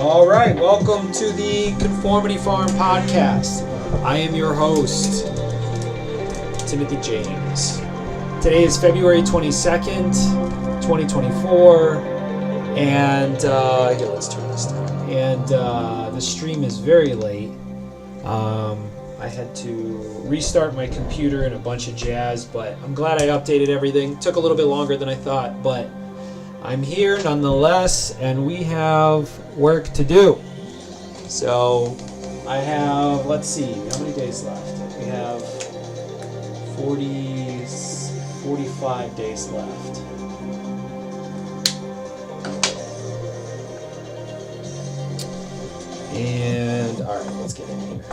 All right, welcome to the Conformity Farm podcast. I am your host, Timothy James. Today is February 22nd, 2024, and here, let's turn this down. And the stream is very late. I had to restart my computer and a bunch of jazz, but I'm glad I updated everything. Took a little bit longer than I thought, but I'm here nonetheless, and we have work to do. So I have, let's see, how many days left? We have 45 days left. And all right, let's get in here.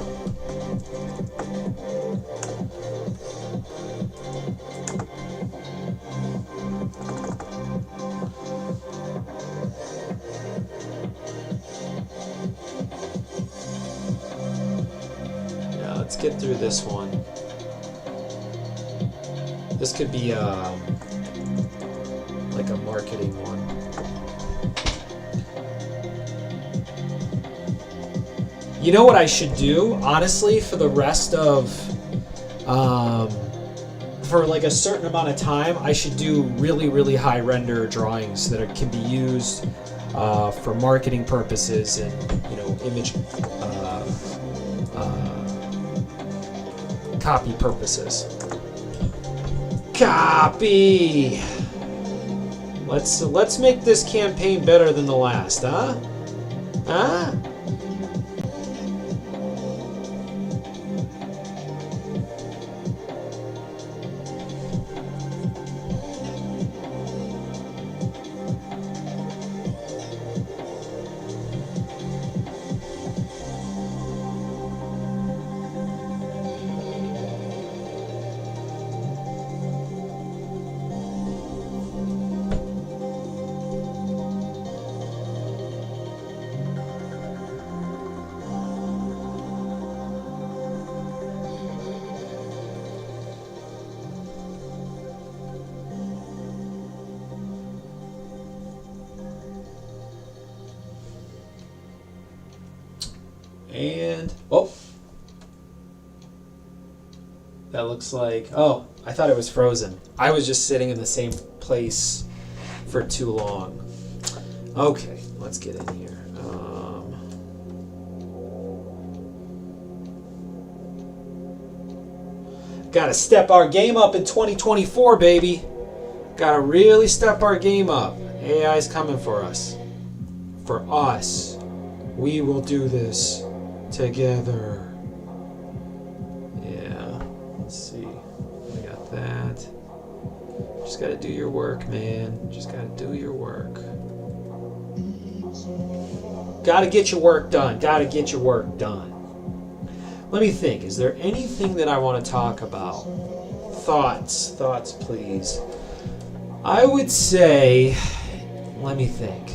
Let's get through this one. This could be like a marketing one. You know what I should do, honestly, for the rest of, for like a certain amount of time, I should do really, really high render drawings that can be used for marketing purposes and, image copy purposes. Copy! Let's make this campaign better than the last, huh? Huh? And, that looks like, I thought it was frozen. I was just sitting in the same place for too long. Okay, let's get in here. Gotta step our game up in 2024, baby. Gotta really step our game up. AI's coming for us. For us. We will do this together. Yeah, let's see. We got that. Just gotta do your work, man. Just gotta do your work. Gotta get your work done. Gotta get your work done. Let me think. Is there anything that I want to talk about? Thoughts, please. I would say, let me think.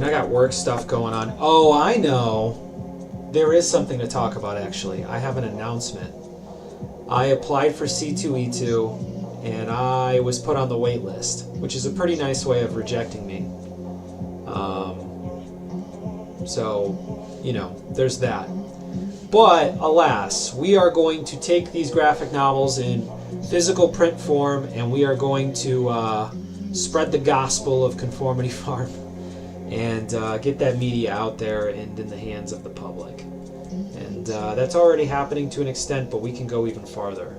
I got work stuff going on. Oh, I know. There is something to talk about, actually. I have an announcement. I applied for C2E2, and I was put on the wait list, which is a pretty nice way of rejecting me. So, there's that. But, alas, we are going to take these graphic novels in physical print form, and we are going to spread the gospel of Conformity Farm. And get that media out there and in the hands of the public. And that's already happening to an extent, but we can go even farther.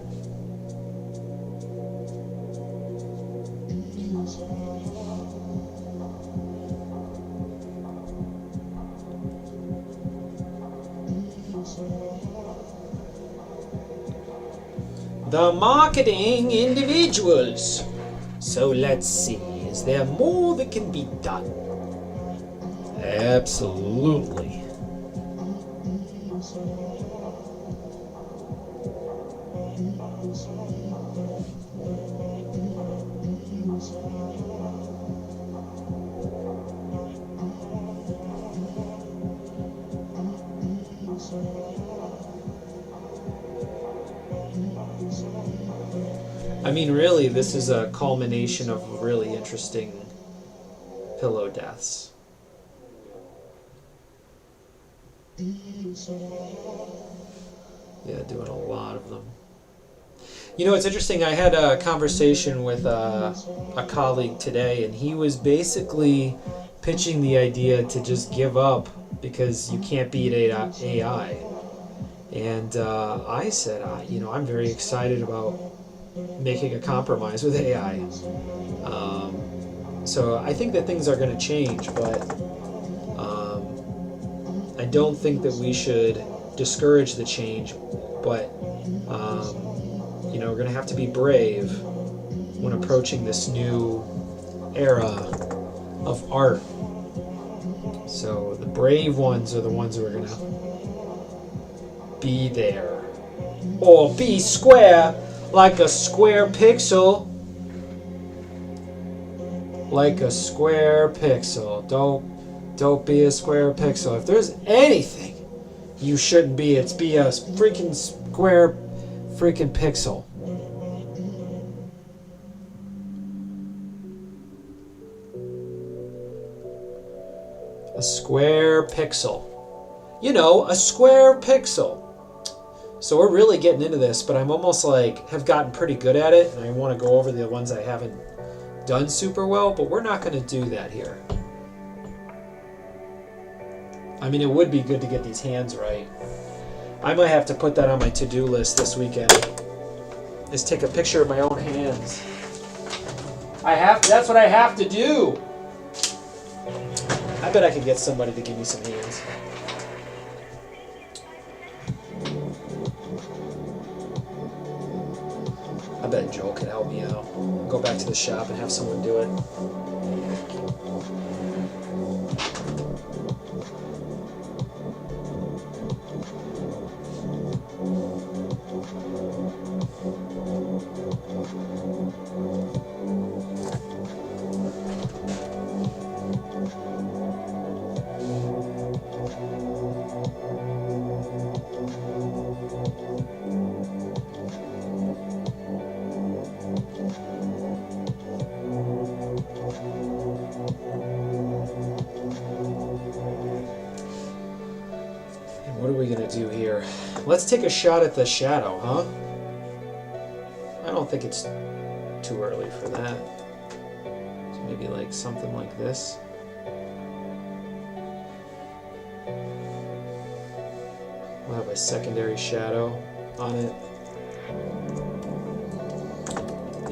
The marketing individuals. So let's see, is there more that can be done? Absolutely. I mean, really, this is a culmination of really interesting pillow deaths. Yeah, doing a lot of them. You know, it's interesting. I had a conversation with a colleague today, and he was basically pitching the idea to just give up because you can't beat AI. And I said, I'm very excited about making a compromise with AI. So I think that things are going to change, but I don't think that we should discourage the change. But we're going to have to be brave when approaching this new era of art. So the brave ones are the ones who are going to be there. Or be square, like a square pixel. Like a square pixel. Don't be a square pixel. If there's anything you shouldn't be, it's be a freaking square freaking pixel. A square pixel. A square pixel. So we're really getting into this, but I'm almost have gotten pretty good at it, and I want to go over the ones I haven't done super well, but we're not going to do that here. I mean, it would be good to get these hands right. I might have to put that on my to-do list this weekend. Is take a picture of my own hands. That's what I have to do. I bet I could get somebody to give me some hands. I bet Joel could help me out. Go back to the shop and have someone do it. What are we going to do here? Let's take a shot at the shadow, huh? I don't think it's too early for that. So maybe something like this. We'll have a secondary shadow on it.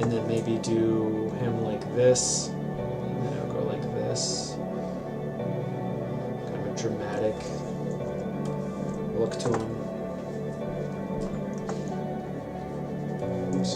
And then maybe do him like this. And then it'll go like this. Kind of a dramatic look to him. Oops.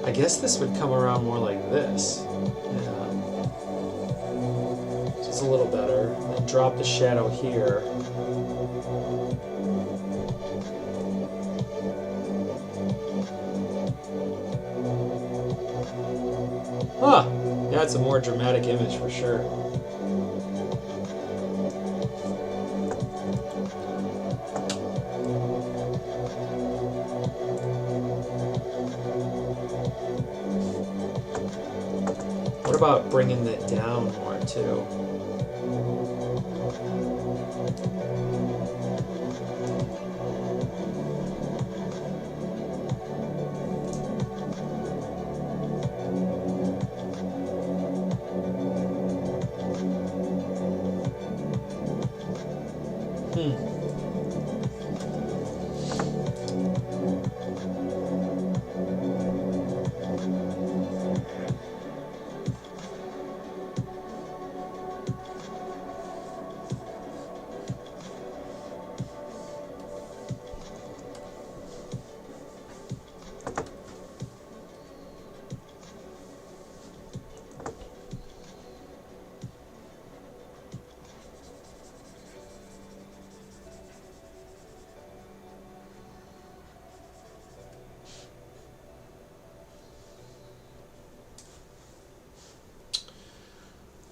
I guess this would come around more like this. Yeah. So it's a little better. And drop the shadow here. Huh! Yeah, it's a more dramatic image for sure. What about bringing it down more too?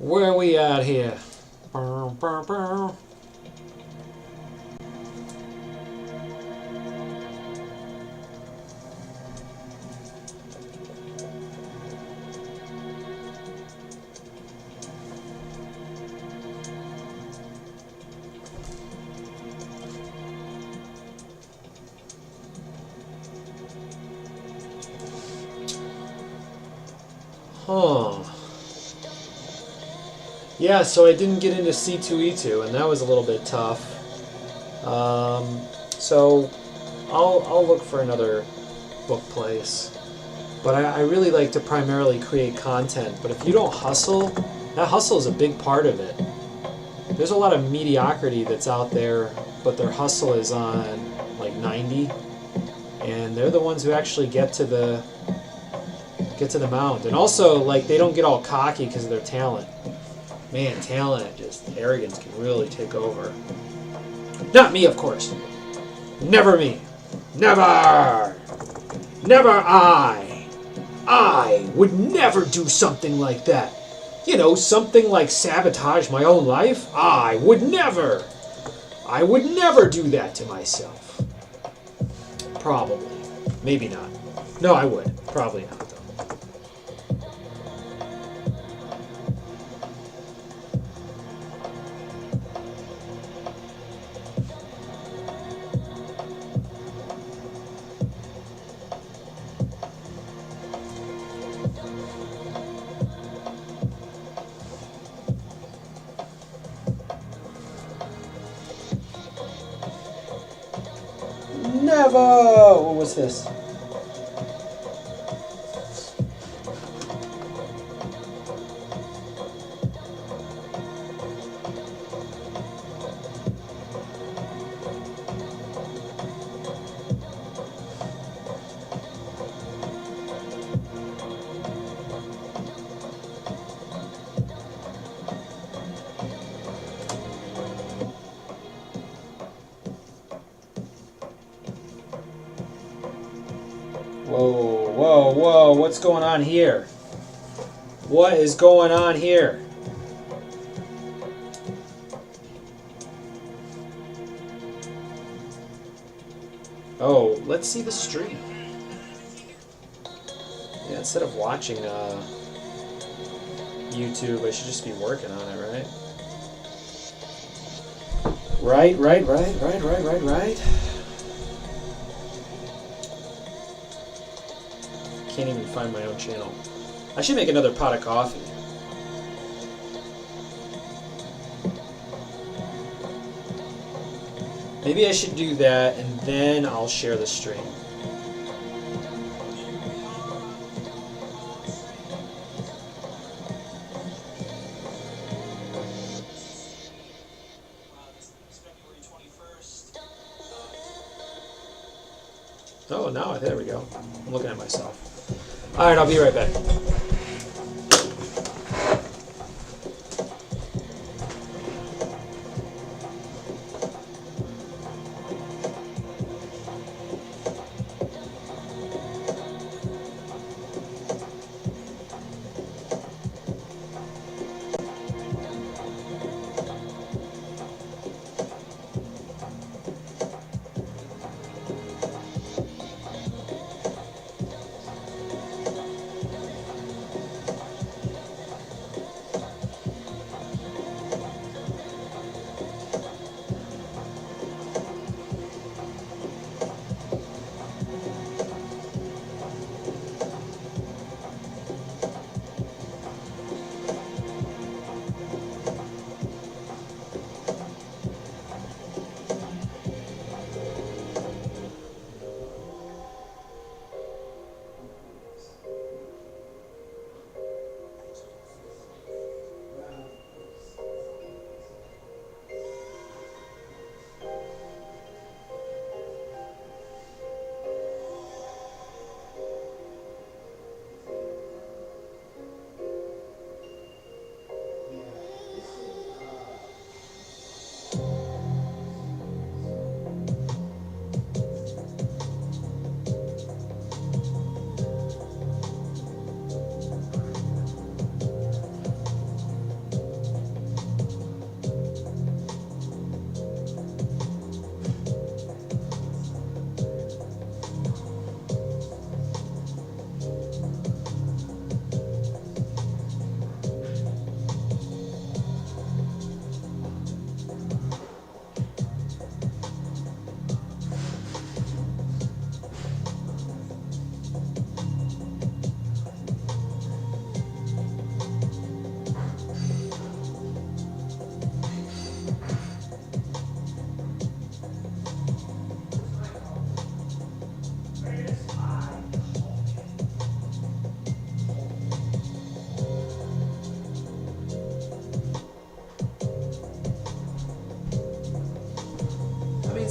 Where are we at here? Bow, bow, bow. Huh. Yeah, so I didn't get into C2E2, and that was a little bit tough. So I'll look for another book place. But I really like to primarily create content. But if you don't hustle, that hustle is a big part of it. There's a lot of mediocrity that's out there, but their hustle is on like 90, and they're the ones who actually get to the mount. And also, like, they don't get all cocky because of their talent. Man, talent, just arrogance can really take over. Not me, of course. Never me. Never! Never I! I would never do something like that. You know, something like sabotage my own life? I would never! I would never do that to myself. Probably. Maybe not. No, I would. Probably not, though. Never! What was this? Whoa, whoa, whoa, what's going on here? What is going on here? Oh, let's see the stream. Yeah, instead of watching YouTube, I should just be working on it, right? Right. Can't even find my own channel. I should make another pot of coffee. Maybe I should do that, and then I'll share the stream. Oh, now there we go. I'm looking at myself. All right, I'll be right back.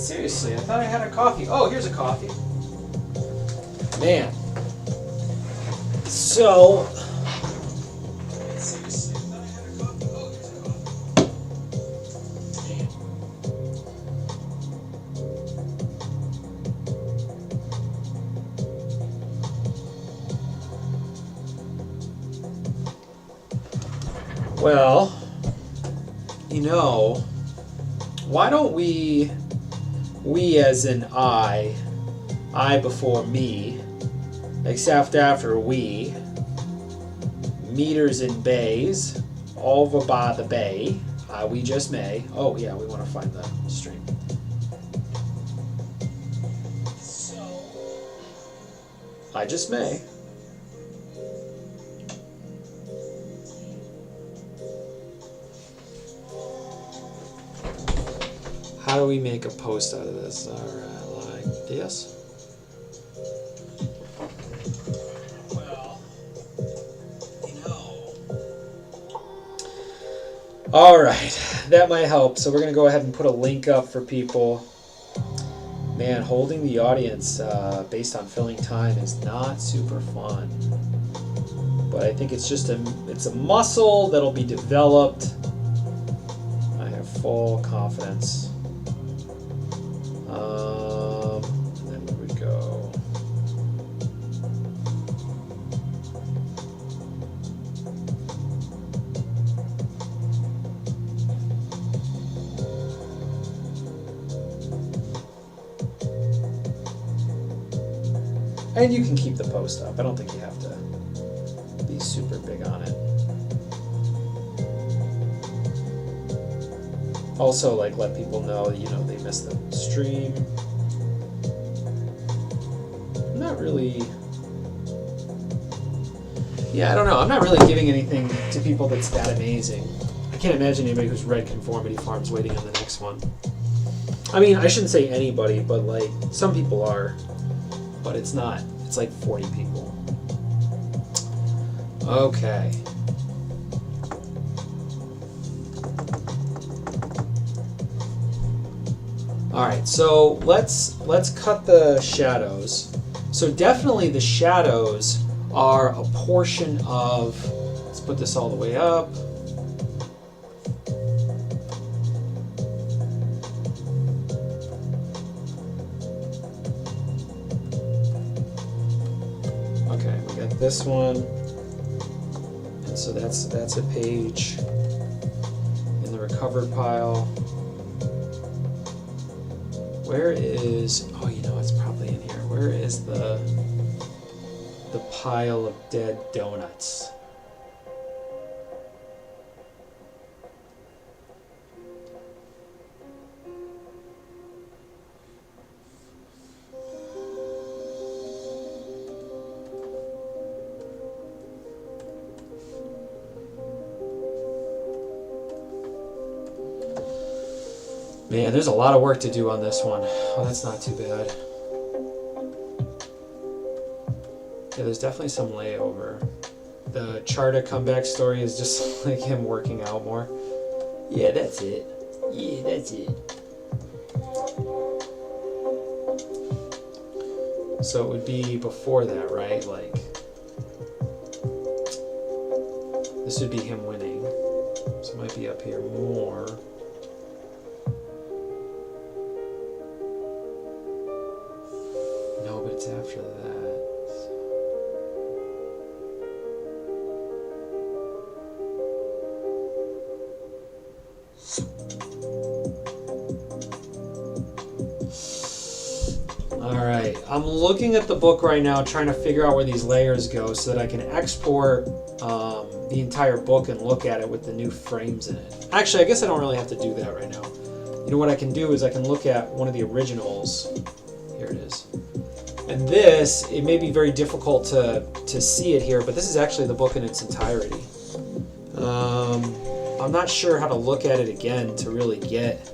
Seriously, I thought I had a coffee. Oh, here's a coffee. Man. So. Seriously, I thought I had a coffee. Oh, here's a coffee. Man. Well, why don't we as in I before me, except after we, meters in bays, over by the bay, we just may. Oh yeah, we want to find the stream. So, I just may. How do we make a post out of this? Like this? Well, All right, that might help. So we're going to go ahead and put a link up for people. Man, holding the audience based on filling time is not super fun. But I think it's just it's a muscle that'll be developed. I have full confidence. Then we would go. And you can keep the post up. I don't think you have to be super big on it. Also, like, let people know, they missed the stream. I'm not really... Yeah, I don't know. I'm not really giving anything to people that's that amazing. I can't imagine anybody who's read Conformity Farm's waiting on the next one. I mean, I shouldn't say anybody, but, like, some people are. But it's not. It's like 40 people. Okay. All right, so let's cut the shadows. So definitely the shadows are a portion of, let's put this all the way up. Okay, we got this one. And so that's a page in the recovered pile. Where is, it's probably in here. Where is the pile of dead donuts? Man, there's a lot of work to do on this one. Oh, that's not too bad. Yeah, there's definitely some layover. The Charta comeback story is just like him working out more. Yeah, that's it. Yeah, that's it. So it would be before that, right? Like, this would be him winning. So it might be up here more. No, but it's after that. Alright, I'm looking at the book right now, trying to figure out where these layers go so that I can export the entire book and look at it with the new frames in it. Actually, I guess I don't really have to do that right now. You know what I can do is I can look at one of the originals. Here it is. And this, it may be very difficult to see it here, but this is actually the book in its entirety. I'm not sure how to look at it again to really get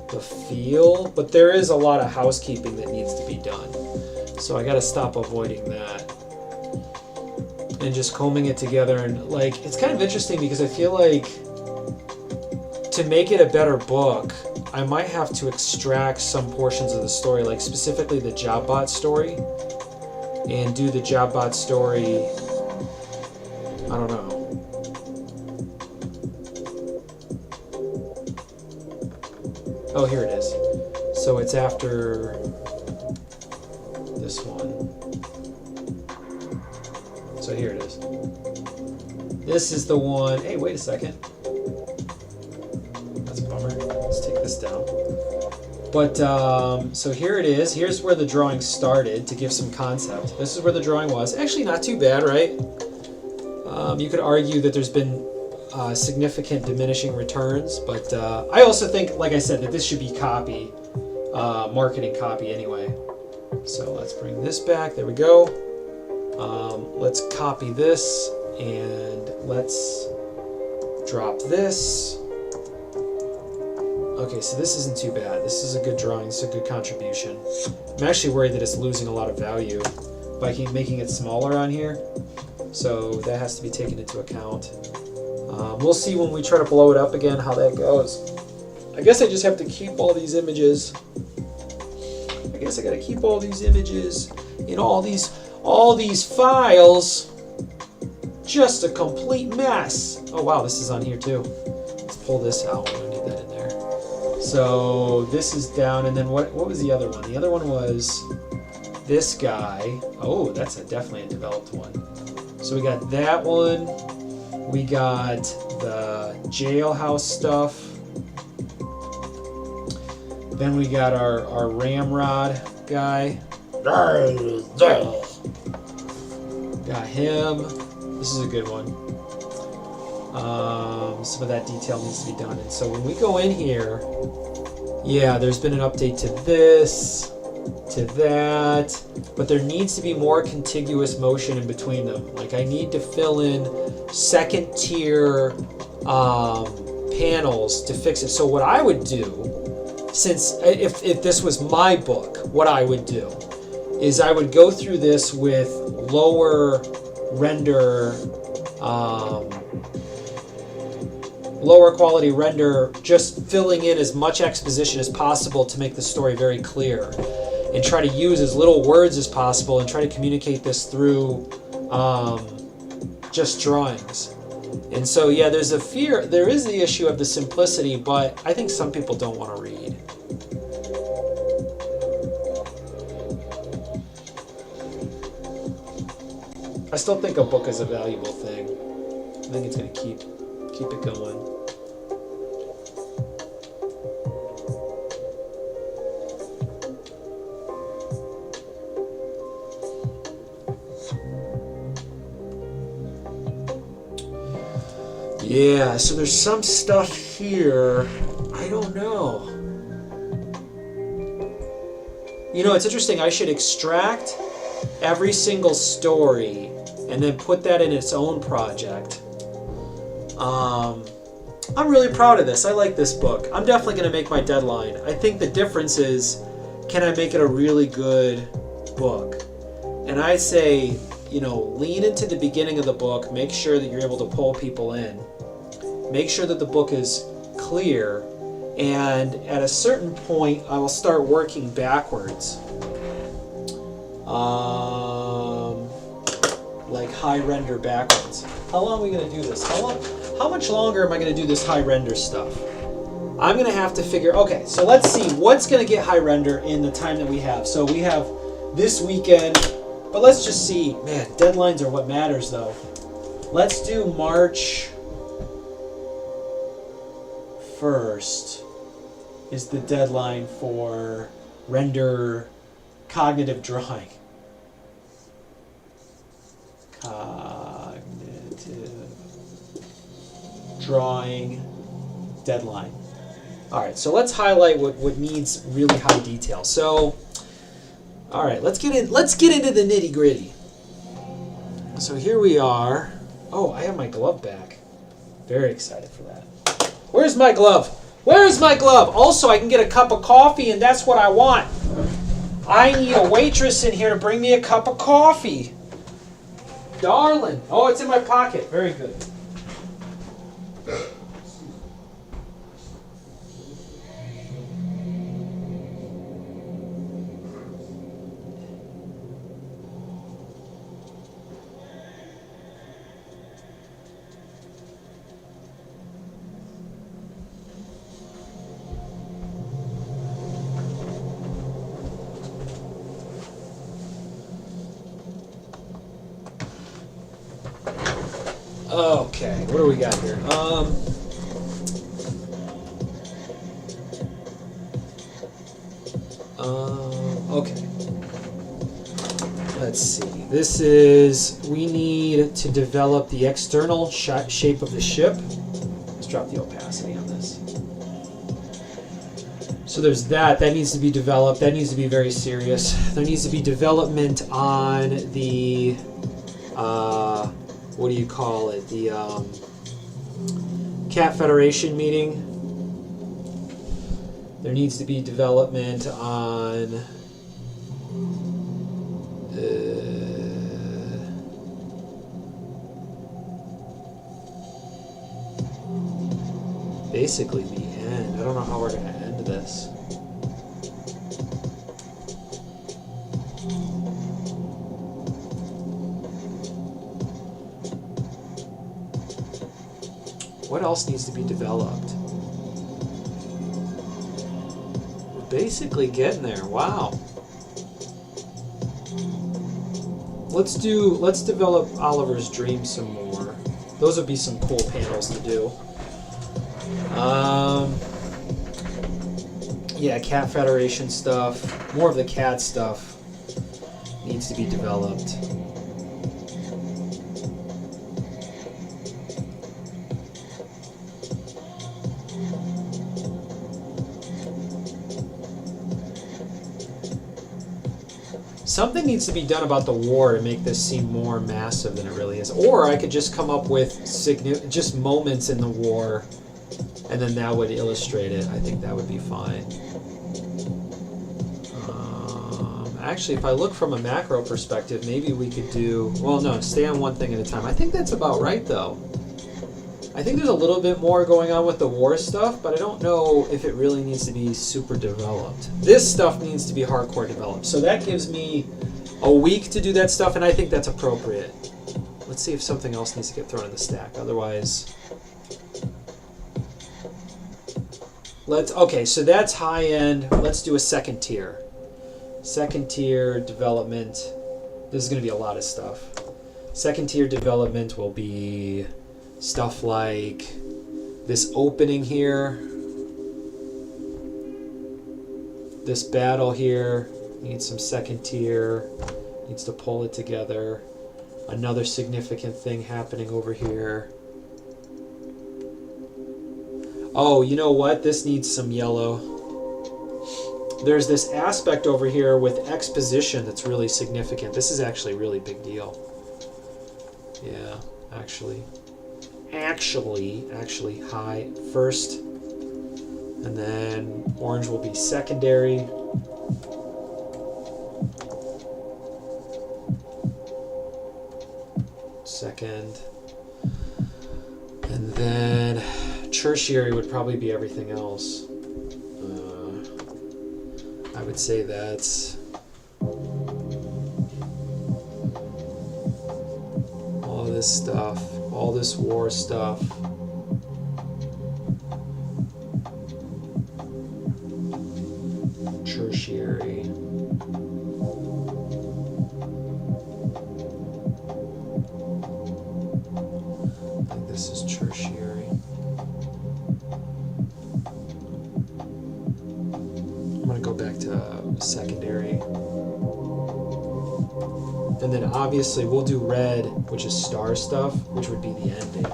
the feel, but there is a lot of housekeeping that needs to be done. So I gotta stop avoiding that. And just combing it together, and like, it's kind of interesting because I feel like to make it a better book, I might have to extract some portions of the story, like specifically the JobBot story, and do the JobBot story, I don't know. Oh, here it is. So it's after this one. So here it is. This is the one. Hey, wait a second. That's a bummer. Let's take this down. But, so here it is. Here's where the drawing started to give some concept. This is where the drawing was. Actually, not too bad, right? You could argue that there's been significant diminishing returns, but I also think, like I said, that this should be copy, marketing copy anyway. So let's bring this back. There we go. Let's copy this and let's drop this. Okay, so this isn't too bad. This is a good drawing. This is a good contribution. I'm actually worried that it's losing a lot of value by making it smaller on here. So that has to be taken into account. We'll see when we try to blow it up again how that goes. I guess I just have to keep all these images. I guess I gotta keep all these images in all these files. Just a complete mess. Oh wow, this is on here too. Let's pull this out. We don't need that in there. So this is down, and then what was the other one? The other one was this guy. Oh, that's definitely a developed one. So we got that one. We got the jailhouse stuff. Then we got our ramrod guy. Got him. This is a good one. Some of that detail needs to be done. And so when we go in here, yeah, there's been an update to this, to that, but there needs to be more contiguous motion in between them. Like I need to fill in second tier panels to fix it. So what I would do, since if this was my book, what I would do is I would go through this with lower render, lower quality render, just filling in as much exposition as possible to make the story very clear, and try to use as little words as possible and try to communicate this through just drawings. And so yeah, there is the issue of the simplicity, but I think some people don't want to read. I still think a book is a valuable thing. I think it's going to keep it going. Yeah, so there's some stuff here. I don't know. You know, it's interesting. I should extract every single story and then put that in its own project. I'm really proud of this. I like this book. I'm definitely going to make my deadline. I think the difference is, can I make it a really good book? And I say, you know, lean into the beginning of the book. Make sure that you're able to pull people in. Make sure that the book is clear. And at a certain point, I will start working backwards. Like high render backwards. How long are we going to do this? How much longer am I going to do this high render stuff? I'm going to have to figure, okay, so let's see what's going to get high render in the time that we have. So we have this weekend, but let's just see, man, deadlines are what matters though. Let's do March 1st is the deadline for render cognitive drawing. Cognitive drawing deadline. All right, so let's highlight what needs really high detail. So, all right, let's get into the nitty gritty. So here we are. Oh, I have my glove back. Very excited for that. Where's my glove? Where's my glove? Also, I can get a cup of coffee, and that's what I want. I need a waitress in here to bring me a cup of coffee. Darling. Oh, it's in my pocket. Very good. Okay, what do we got here? Okay. Let's see. This is, we need to develop the external shape of the ship. Let's drop the opacity on this. So there's that. That needs to be developed. That needs to be very serious. There needs to be development on the, what do you call it? The Cat Federation meeting. There needs to be development on basically the end. I don't know how we're going to end this. What else needs to be developed? We're basically getting there. Wow. Let's develop Oliver's Dream some more. Those would be some cool panels to do. Yeah, Cat Federation stuff. More of the cat stuff needs to be developed. Something needs to be done about the war to make this seem more massive than it really is. Or I could just come up with just moments in the war, and then that would illustrate it. I think that would be fine. Actually, if I look from a macro perspective, maybe we could do... Well, no, stay on one thing at a time. I think that's about right, though. I think there's a little bit more going on with the war stuff, but I don't know if it really needs to be super developed. This stuff needs to be hardcore developed. So that gives me a week to do that stuff, and I think that's appropriate. Let's see if something else needs to get thrown in the stack. Otherwise... Okay, so that's high end. Let's do a second tier. Second tier development. This is going to be a lot of stuff. Second tier development will be stuff like this opening here. This battle here needs some second tier. Needs to pull it together. Another significant thing happening over here. Oh, you know what? This needs some yellow. There's this aspect over here with exposition that's really significant. This is actually a really big deal. Yeah, actually, high first, and then orange will be secondary. Second, and then tertiary would probably be everything else. I would say that's all this stuff, all this war stuff. Tertiary. I think this is tertiary. I'm going to go back to secondary. And then obviously we'll do red, which is star stuff, which would be the ending.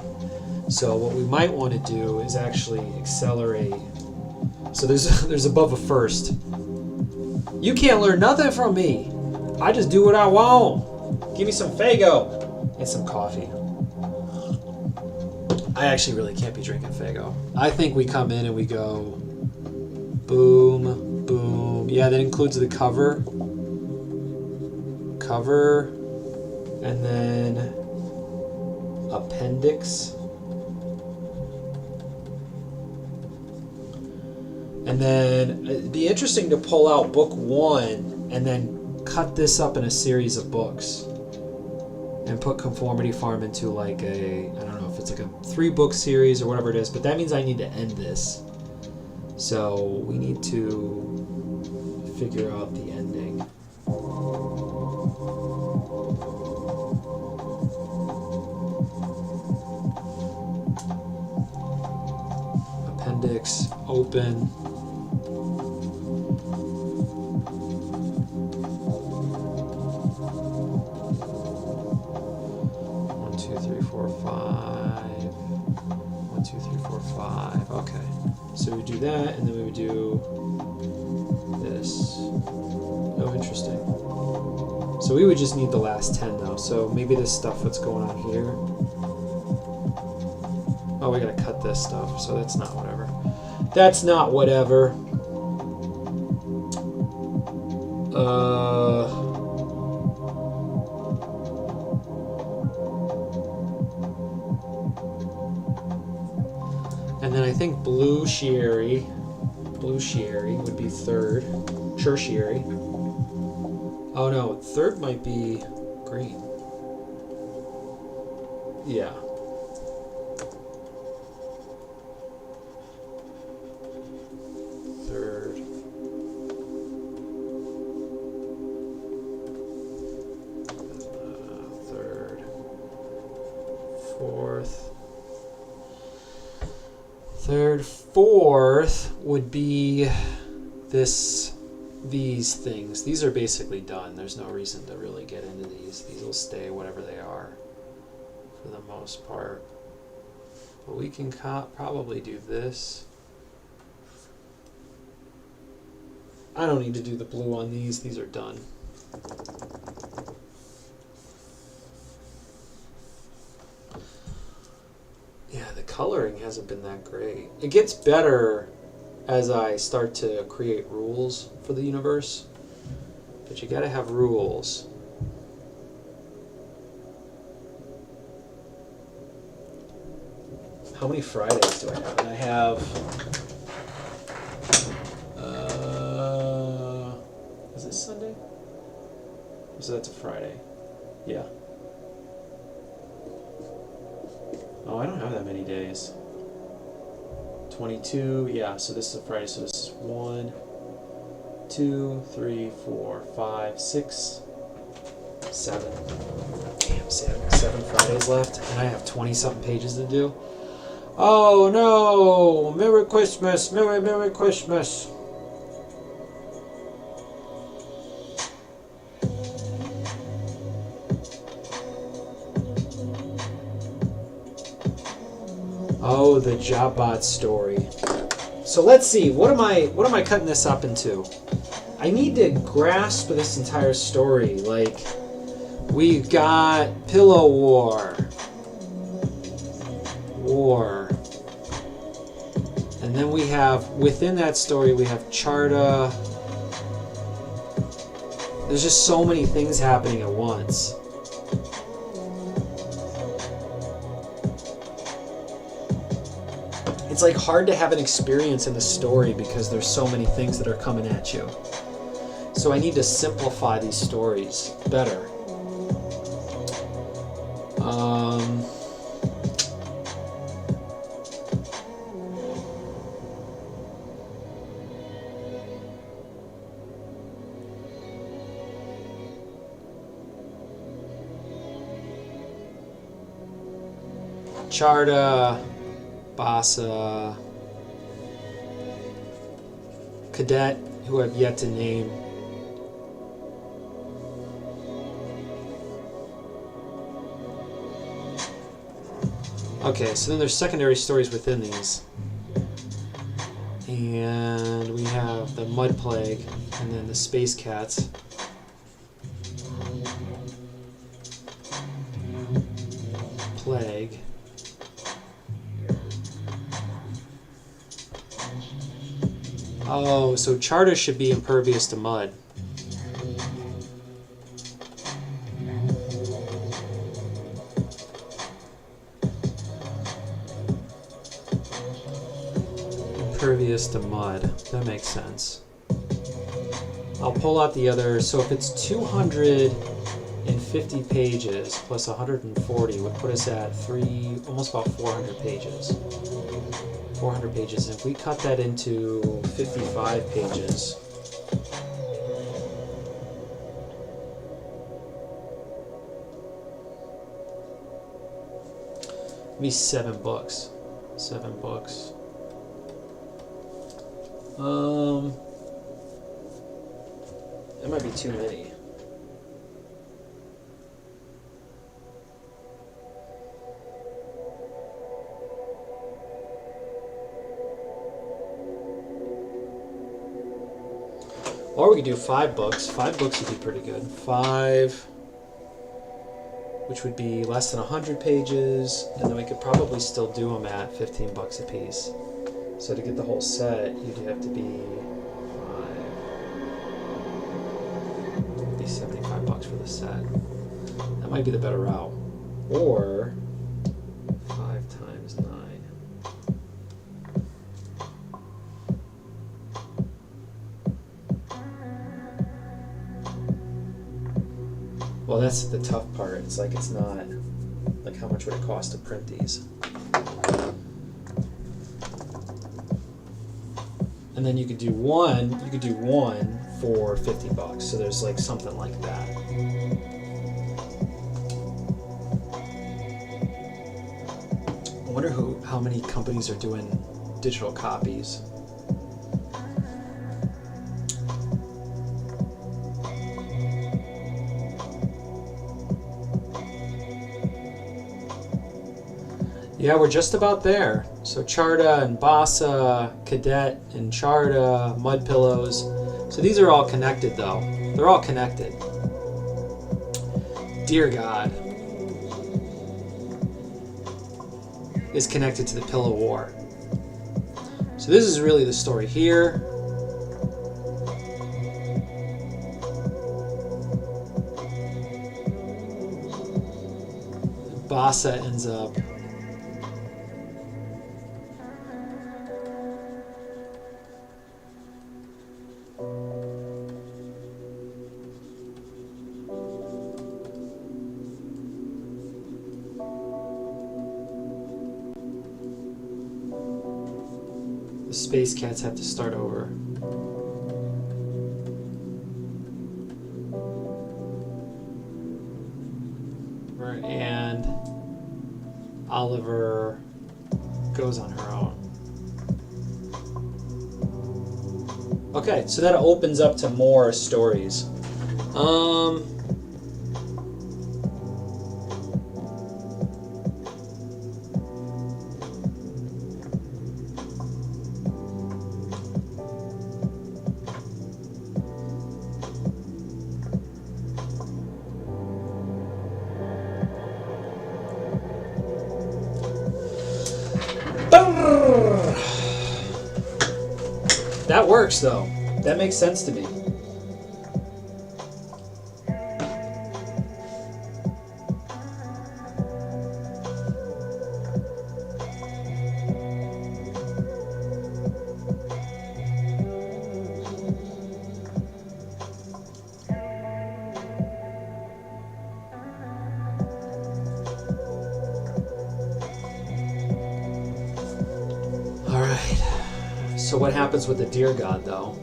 So what we might want to do is actually accelerate. So there's above a first. You can't learn nothing from me. I just do what I want. Give me some Faygo and some coffee. I actually really can't be drinking Faygo. I think we come in and we go boom, boom. Yeah, that includes the cover, and then appendix. And then it'd be interesting to pull out book 1 and then cut this up in a series of books and put Conformity Farm into like a, I don't know if it's like a 3-book series or whatever it is, but that means I need to end this. So we need to figure out the ending. appendix, open. 1, 2, 3, 4, 5. Okay. So we do that, and then we would do this. Oh, interesting. So we would just need the last 10 though. So maybe this stuff that's going on here. Oh, we gotta cut this stuff. So that's not whatever. That's not whatever. And then I think blue sherry would be third. Tertiary. Oh no, third might be green. Yeah. Third. Third. Fourth. Third, fourth would be these things. These are basically done. There's no reason to really get into these. These will stay whatever they are for the most part. But we can probably do this. I don't need to do the blue on these. These are done. Yeah, the coloring hasn't been that great. It gets better as I start to create rules for the universe, but you gotta have rules. How many Fridays do I have? And I have, is this Sunday? So that's a Friday. Yeah. Oh, I don't have that many days. 22, yeah, so this is a Friday, so this is 1, 2, 3, 4, 5, 6, 7. Damn, 7 Fridays left, and I have 20-something pages to do. Oh no! Merry Christmas! Merry Christmas! Oh, the JobBot story. So let's see. What am I cutting this up into? I need to grasp this entire story. Like, we've got Pillow War, and then we have within that story we have Charta. There's just so many things happening at once. It's like hard to have an experience in the story because there's so many things that are coming at you. So I need to simplify these stories better. Charta, Basa, Cadet, who I've yet to name. Okay, so then there's secondary stories within these. And we have the Mud Plague, and then the Space Cats. Plague. Oh, so Charta should be impervious to mud. Impervious to mud. That makes sense. I'll pull out the other. So if it's 250 pages plus 140 would put us at almost about 400 pages. 400 pages. And if we cut that into 55 pages, it'd be 7 books. 7 books. That might be too many. Or we could do 5 books. 5 books would be pretty good. 5, which would be less than 100 pages, and then we could probably still do them at $15 a piece. So to get the whole set, you'd have to be 75 bucks for the set. That might be the better route. Or 5 times 9. Well, that's the tough part. It's like it's not like how much would it cost to print these? And then you could do one for $50. So there's like something like that. I wonder how many companies are doing digital copies. Yeah, we're just about there. So Charta and Basa, Cadet and Charta, Mud Pillows. So these are all connected though. They're all connected. Dear God is connected to the Pillow War. So this is really the story here. Basa ends up the Space Cats have to start over. Right, and Oliver goes on her own. Okay, so that opens up to more stories. That works though. That makes sense to me. All right. So what happens with the Deer God though?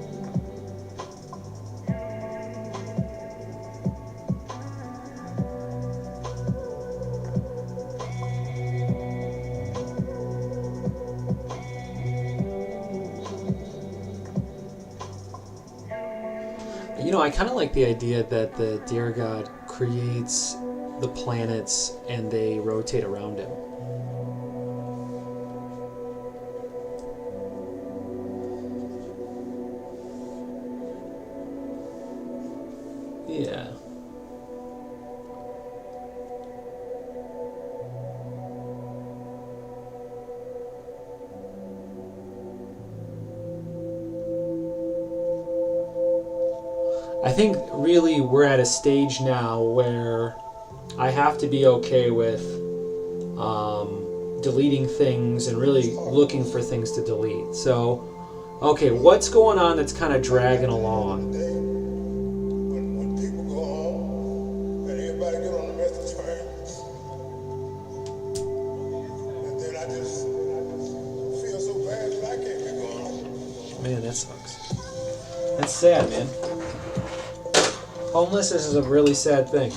You know, I kind of like the idea that the Deer God creates the planets and they rotate around him. Yeah. I think really we're at a stage now where I have to be okay with deleting things and really looking for things to delete. So, okay, what's going on that's kind of dragging along? When people go home and everybody get on the message trains, and then I just feel so bad that I can't get going home. Man, that sucks. That's sad, man. Homelessness is a really sad thing.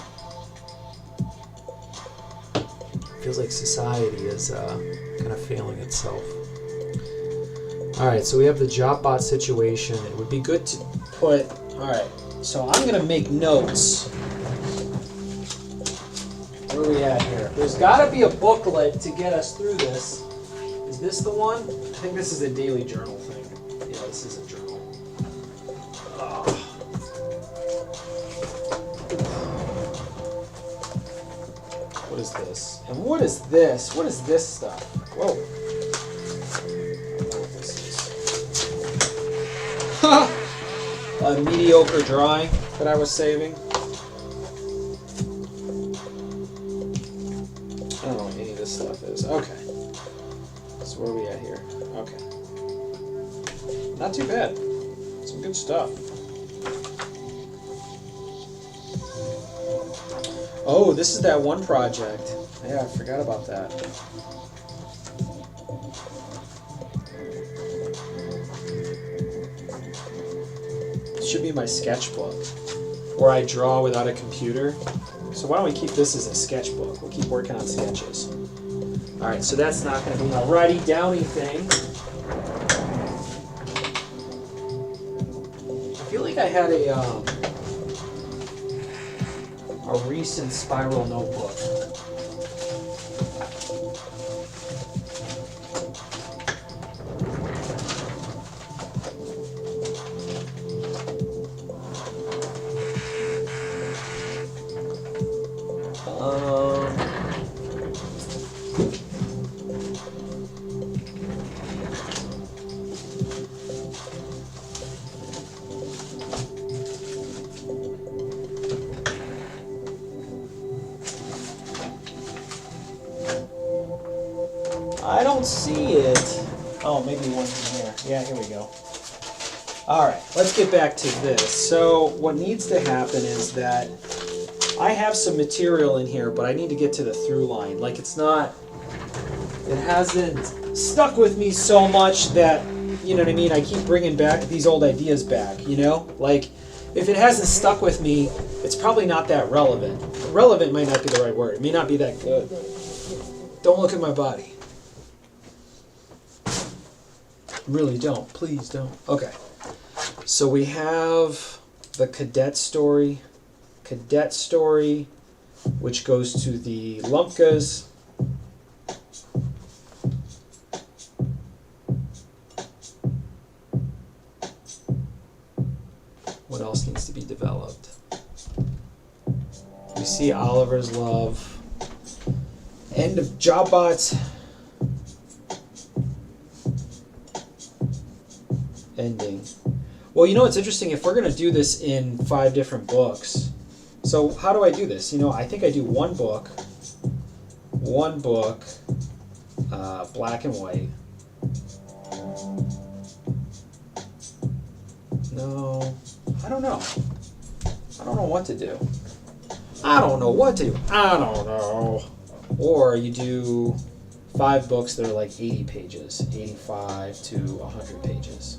Feels like society is kind of failing itself. Alright, so we have the JobBot situation. It would be good to put... Alright, so I'm going to make notes. Where are we at here? There's got to be a booklet to get us through this. Is this the one? I think this is a daily journal thing. Yeah, this is a journal. What is this? And what is this? What is this stuff? Whoa. I don't know what this is. A mediocre drawing that I was saving. I don't know what any of this stuff is. Okay. So where are we at here? Okay. Not too bad. Some good stuff. Oh, this is that one project. Yeah, I forgot about that. It should be my sketchbook, where I draw without a computer. So why don't we keep this as a sketchbook? We'll keep working on sketches. Alright, so that's not going to be my righty downy thing. I feel like I had a recent spiral notebook. I don't see it. Oh, maybe one's in here. Yeah, here we go. Alright, let's get back to this. So what needs to happen is that I have some material in here, but I need to get to the through line. Like it hasn't stuck with me so much that, you know what I mean, I keep bringing back these old ideas back, you know? Like, if it hasn't stuck with me, it's probably not that relevant. Relevant might not be the right word. It may not be that good. Don't look at my body. Really don't. Please don't. Okay. So we have the cadet story, which goes to the Lumpkas. What else needs to be developed? We see Oliver's love. End of JobBot's ending. Well, you know what's interesting? If we're going to do this in 5 different books, so how do I do this? You know, I think I do one book, black and white. No, I don't know. I don't know what to do. I don't know. Or you do 5 books that are like 80 pages, 85 to 100 pages.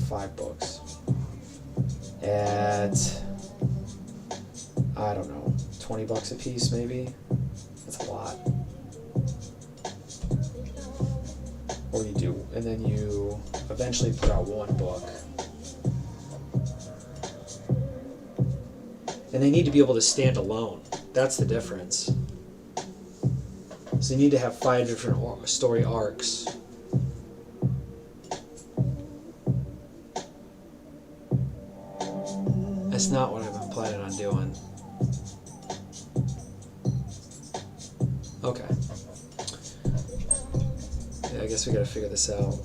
5 books at, I don't know, $20 a piece maybe. That's a lot. Or you do, and then you eventually put out one book. And they need to be able to stand alone. That's the difference. So you need to have 5 different story arcs. That's not what I've been planning on doing. Okay. Yeah, I guess we gotta figure this out.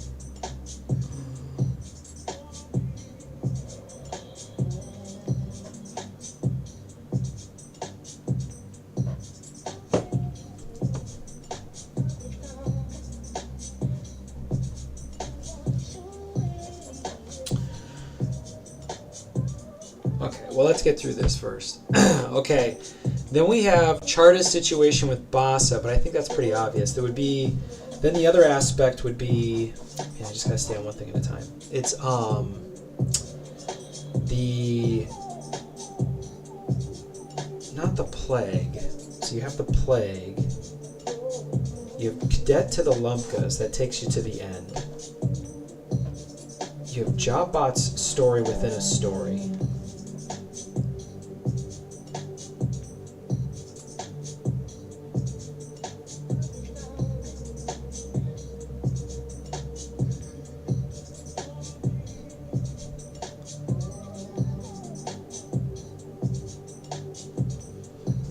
Okay, well, let's get through this first. Okay, then we have Charta's situation with Bassa, but I think that's pretty obvious. There would be, then the other aspect would be, yeah, I just gotta stay on one thing at a time. It's not the plague. So you have the plague. You have Cadet to the Lumpkas. That takes you to the end. You have Jobbot's story within a story.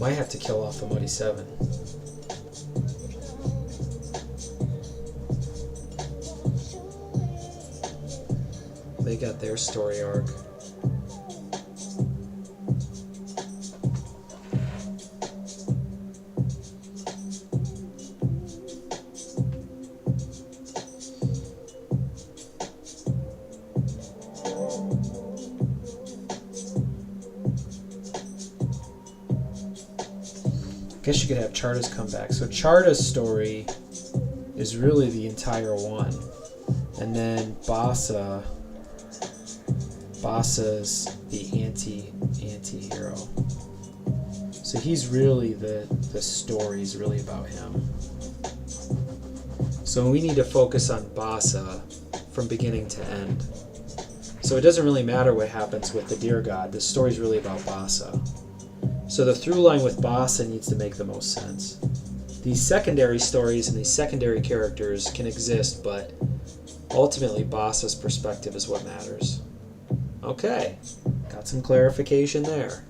Might have to kill off the Muddy Seven. They got their story arc. I guess you could have Charta's comeback. So Charta's story is really the entire one. And then Basa's the anti-hero. So he's really the story is really about him. So we need to focus on Basa from beginning to end. So it doesn't really matter what happens with the Deer God. The story's really about Basa. So the through line with Basa needs to make the most sense. These secondary stories and these secondary characters can exist, but ultimately Basa's perspective is what matters. Okay, got some clarification there.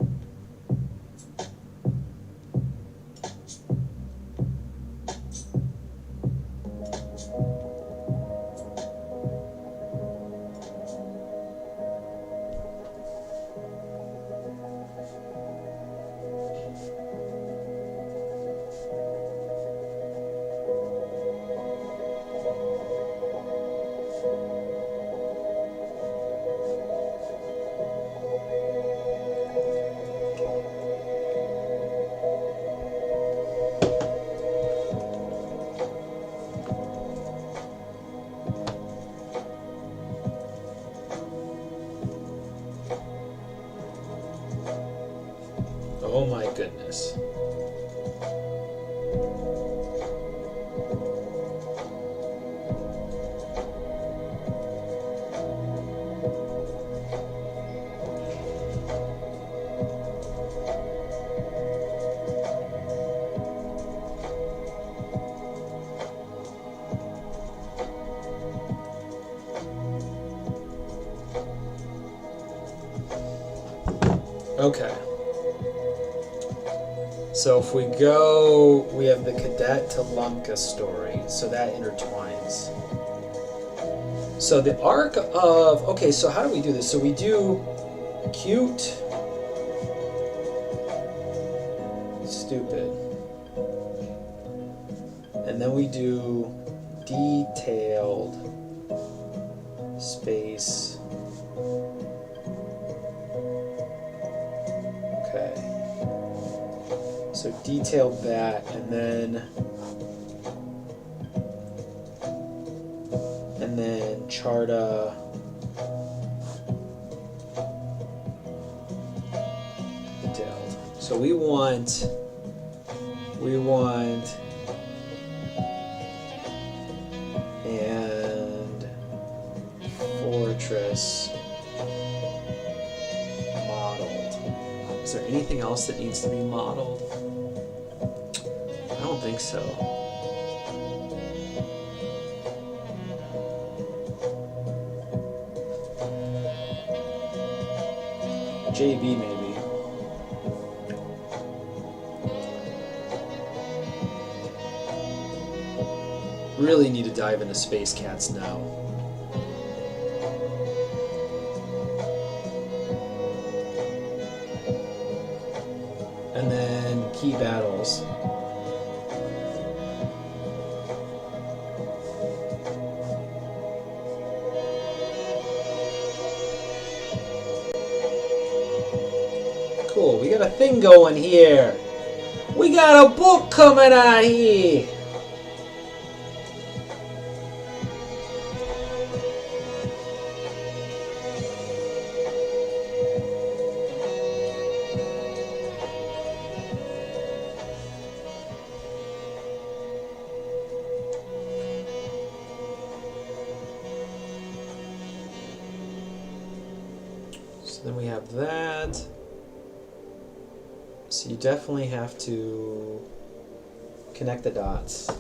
Oh my goodness. Okay. So if we go, we have the Cadet to Lumpka story, so that intertwines. So the arc of, okay, so how do we do this? So we do cute, stupid, and then we do detailed, space, okay. So detailed that, and then Charta, detailed. So we want and Fortress modeled. Is there anything else that needs to be modeled? I don't think so. JB maybe. Really need to dive into Space Cats now. And then key battles. Cool, we got a thing going here. We got a book coming out here. So then we have that. So you definitely have to connect the dots.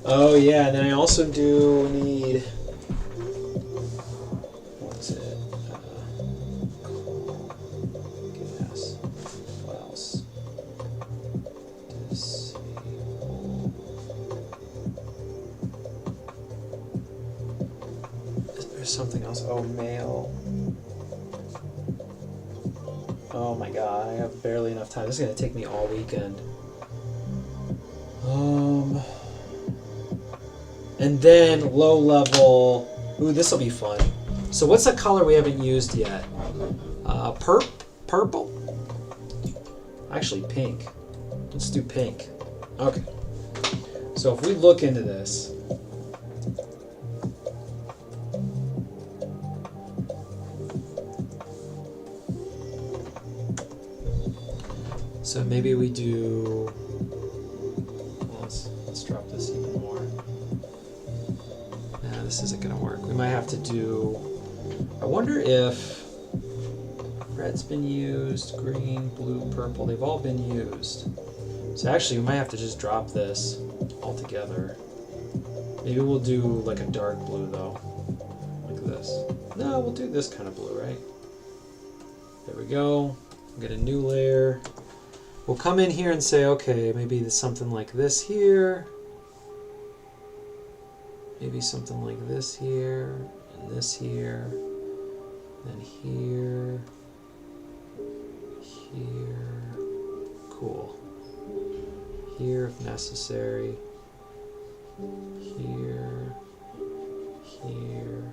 Oh yeah, and then I also do need, what's it? Goodness. What else? Disable. There's something else. Oh, mail. Oh my god, I have barely enough time. This is gonna take me all weekend. And then low level. Ooh, this will be fun. So what's a color we haven't used yet? Purple? Actually, pink. Let's do pink. Okay. So if we look into this, so maybe we do. Let's drop this even more. Nah, this isn't gonna work. We might have to do. I wonder if red's been used, green, blue, purple. They've all been used. So actually, we might have to just drop this altogether. Maybe we'll do like a dark blue though, like this. No, we'll do this kind of blue, right? There we go. We'll get a new layer. We'll come in here and say, okay, maybe there's something like this here. Maybe something like this here, and this here, then here, here. Cool. Here if necessary. Here, here,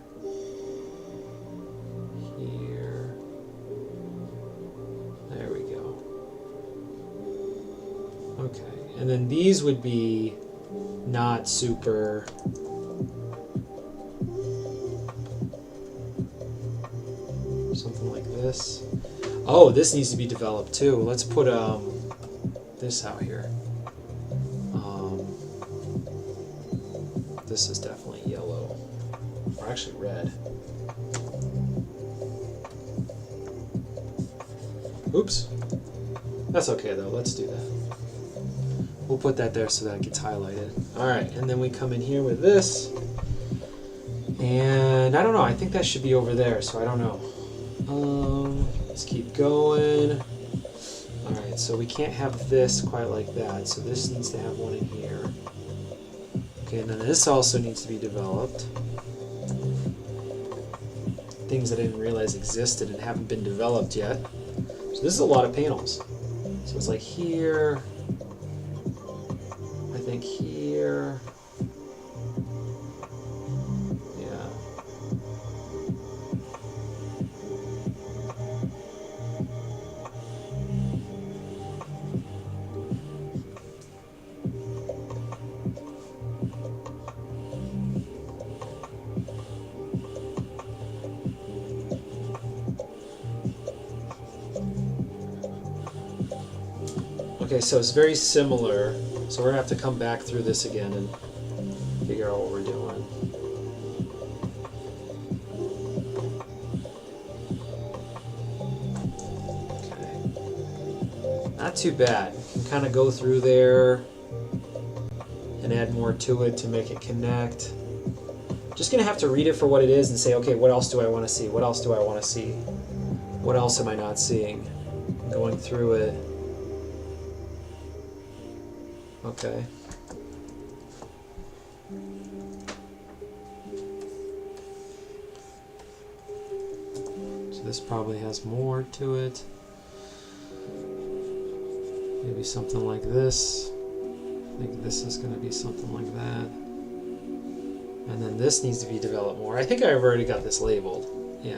here. There we go. Okay, and then these would be not super. Something like this. Oh, this needs to be developed too. Let's put this out here. This is definitely yellow, or actually red. Oops. That's okay though. Let's do that. We'll put that there so that it gets highlighted. All right, and then we come in here with this, and I don't know. I think that should be over there. So I don't know. Let's keep going. All right, so we can't have this quite like that. So this needs to have one in here. Okay, and then this also needs to be developed. Things I didn't realize existed and haven't been developed yet. So this is a lot of panels. So it's like here, I think here. Yeah. Okay, so it's very similar. So we're gonna have to come back through this again and figure out what we're doing. Okay. Not too bad. You can kind of go through there and add more to it to make it connect. Just gonna have to read it for what it is and say, okay, what else do I want to see? What else do I want to see? What else am I not seeing? Going through it. Okay. So this probably has more to it. Maybe something like this. I think this is going to be something like that. And then this needs to be developed more. I think I've already got this labeled. Yeah.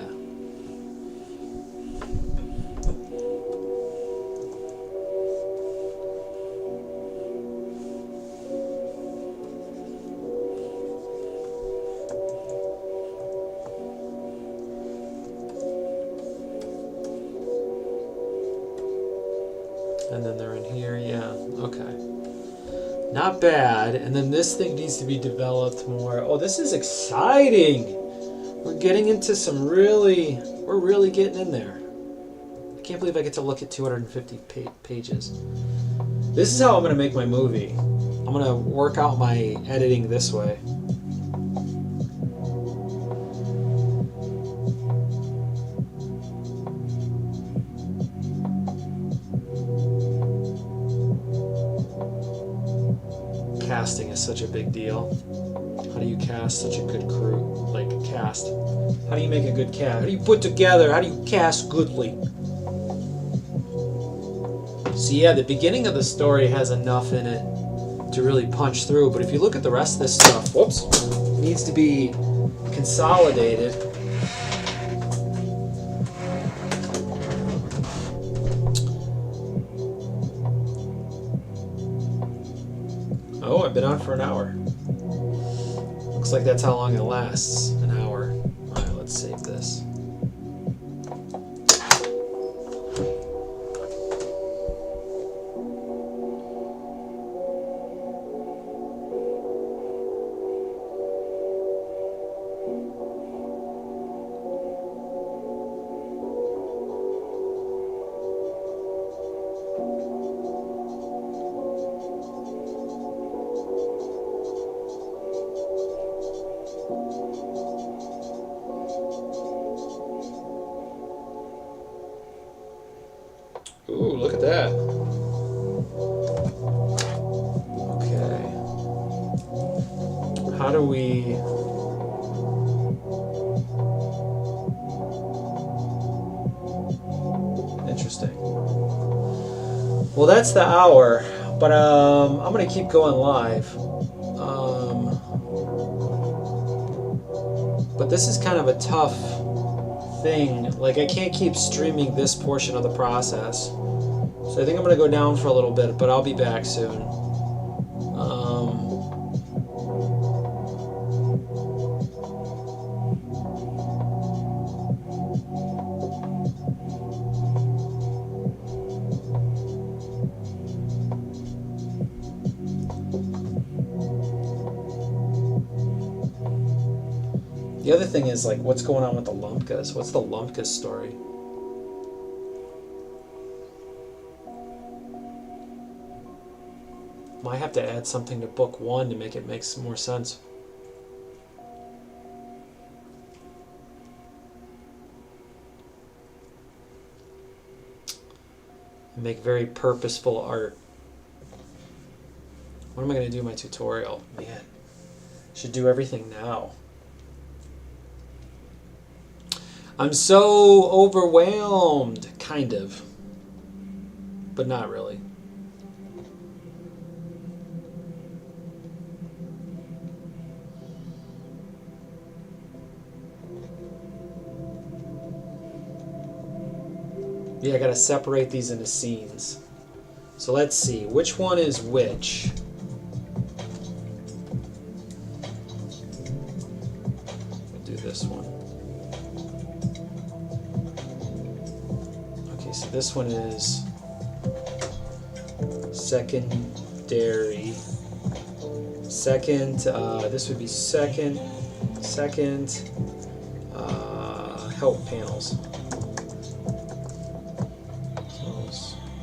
And then they're in here, yeah, okay. Not bad. And then this thing needs to be developed more. Oh, this is exciting. We're getting into some we're really getting in there. I can't believe I get to look at 250 pages. This is how I'm going to make my movie. I'm going to work out my editing this way. Casting is such a big deal. How do you cast such a good crew? Like, cast. How do you make a good cast? How do you put together? How do you cast goodly? So yeah, the beginning of the story has enough in it to really punch through, but if you look at the rest of this stuff, whoops, it needs to be consolidated. Oh, I've been on for an hour. Looks like that's how long it lasts. An hour. Alright, let's save this. Ooh, look at that. Okay. How do we... Interesting. Well, that's the hour, but I'm going to keep going live. But this is kind of a tough thing. Like, I can't keep streaming this portion of the process. So I think I'm going to go down for a little bit, but I'll be back soon. The other thing is, like, what's going on with the Lumpkas? What's the Lumpkas story? Might have to add something to book one to make it make some more sense. Make very purposeful art. What am I going to do in my tutorial? Man, should do everything now. I'm so overwhelmed, kind of, but not really. Yeah, I gotta separate these into scenes. So let's see, which one is which? We'll do this one. Okay, so this one is secondary. Second, this would be second, help panels.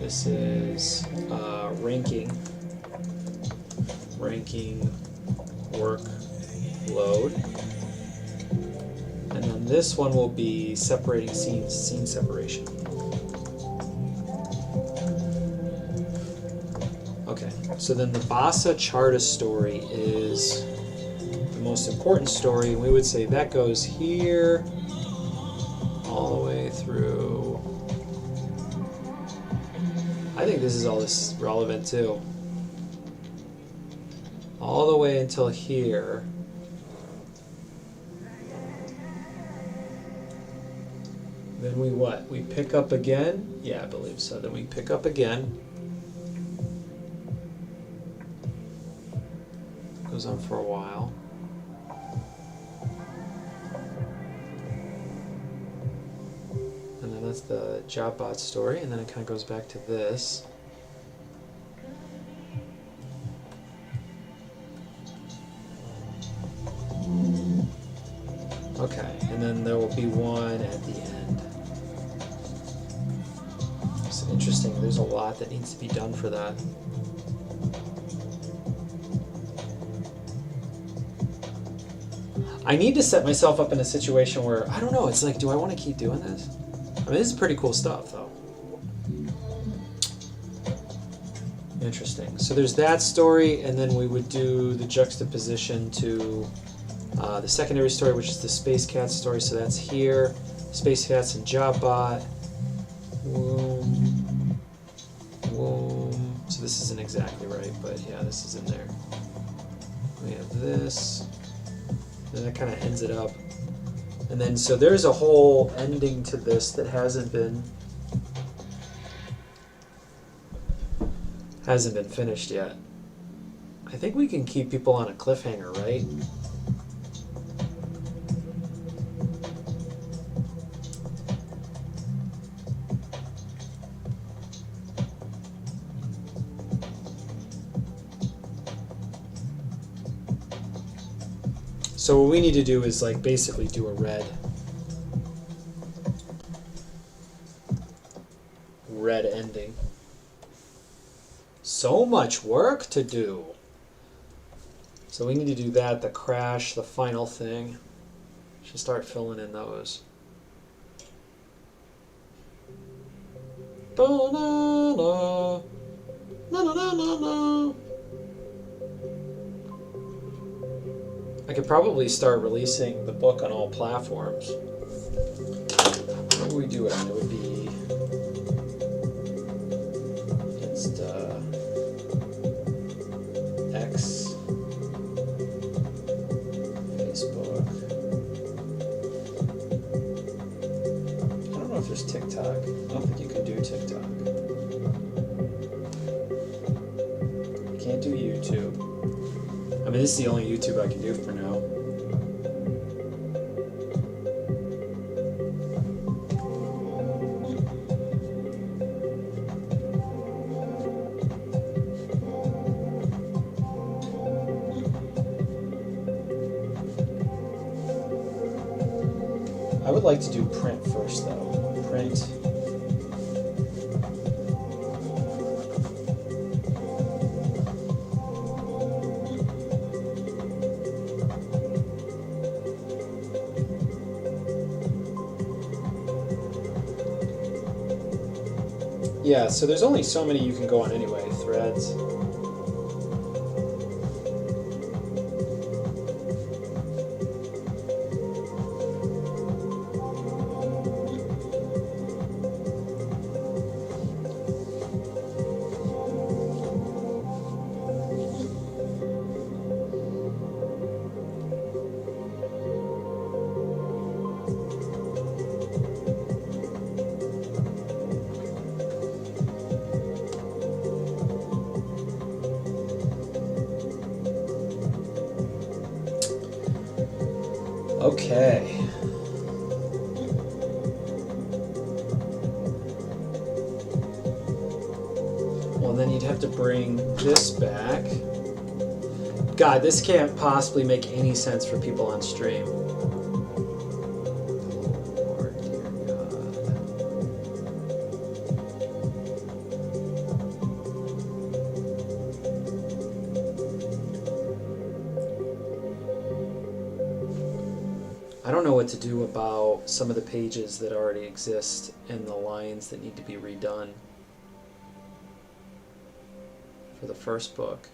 This is ranking workload, and then this one will be separating scenes, scene separation. Okay, so then the Basa Charta story is the most important story, and we would say that goes here all the way through. I think this is all this relevant too. All the way until here. Then we what? We pick up again? Yeah, I believe so. Then we pick up again. Goes on for a while. And then that's the JobBot story, and then it kind of goes back to this. Okay, and then there will be one at the end. It's interesting, there's a lot that needs to be done for that. I need to set myself up in a situation where, I don't know, it's like, do I want to keep doing this? I mean, this is pretty cool stuff, though. Interesting. So there's that story, and then we would do the juxtaposition to the secondary story, which is the Space Cats story. So that's here. Space Cats and JobBot. Womb. Womb. So this isn't exactly right, but yeah, this is in there. We have this. And that kind of ends it up. And then, so there's a whole ending to this that hasn't been finished yet. I think we can keep people on a cliffhanger, right? So what we need to do is like basically do a red ending. So much work to do. So we need to do that, the crash, the final thing. Should start filling in those. Ba-na-na. Na-na-na-na-na. I could probably start releasing the book on all platforms. What would we do it on? It would be Insta, X, Facebook. I don't know if there's TikTok. I don't think you can do TikTok. Can't do YouTube. I mean, this is the only YouTube I can do for now. I would like to do print first, though. Print. Yeah, so there's only so many you can go on anyway, threads. Okay. Well, then you'd have to bring this back. God, this can't possibly make any sense for people on stream. Lord, dear God. I don't know what to do about some of the pages that already exist and the lines that need to be redone for the first book.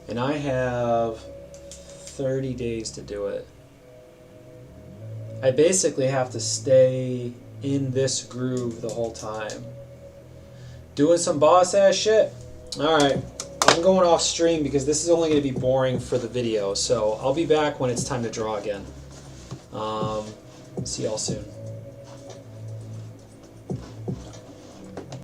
And I have 30 days to do it. I basically have to stay in this groove the whole time. Doing some boss ass shit. Alright, I'm going off stream because this is only going to be boring for the video, so I'll be back when it's time to draw again. See y'all soon.